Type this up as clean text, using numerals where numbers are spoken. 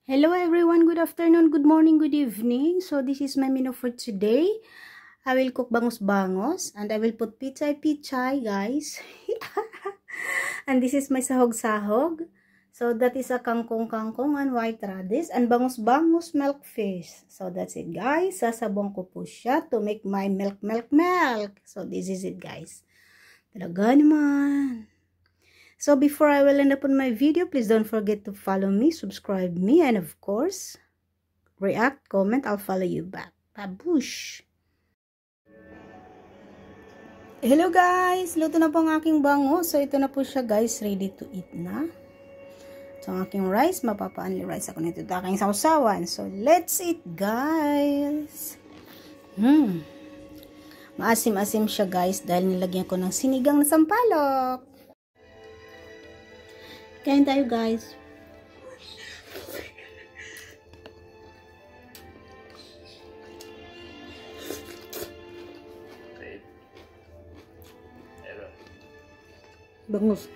Hello everyone, good afternoon, good morning, good evening. So this is my menu for today. I will cook bangus-bangus and I will put pichay-pichay, guys. And this is my sahog-sahog. So that is a kangkong-kangkong and white radish and bangus-bangus milk fish. So that's it, guys. Sasabong ko po siya to make my milk. So this is it, guys. Talaga naman. So before I will end up on my video, please don't forget to follow me, subscribe me, and of course, react, comment, I'll follow you back. Babush! Hello guys! Luto na po ang aking bangus. So ito na po siya guys, ready to eat na. So ang aking rice, mapapa-only rice ako nito. Ito aking sausawan. So let's eat guys! Maasim-asim siya guys dahil nilagyan ko ng sinigang na sampalok. Kain tayo guys. Bangus.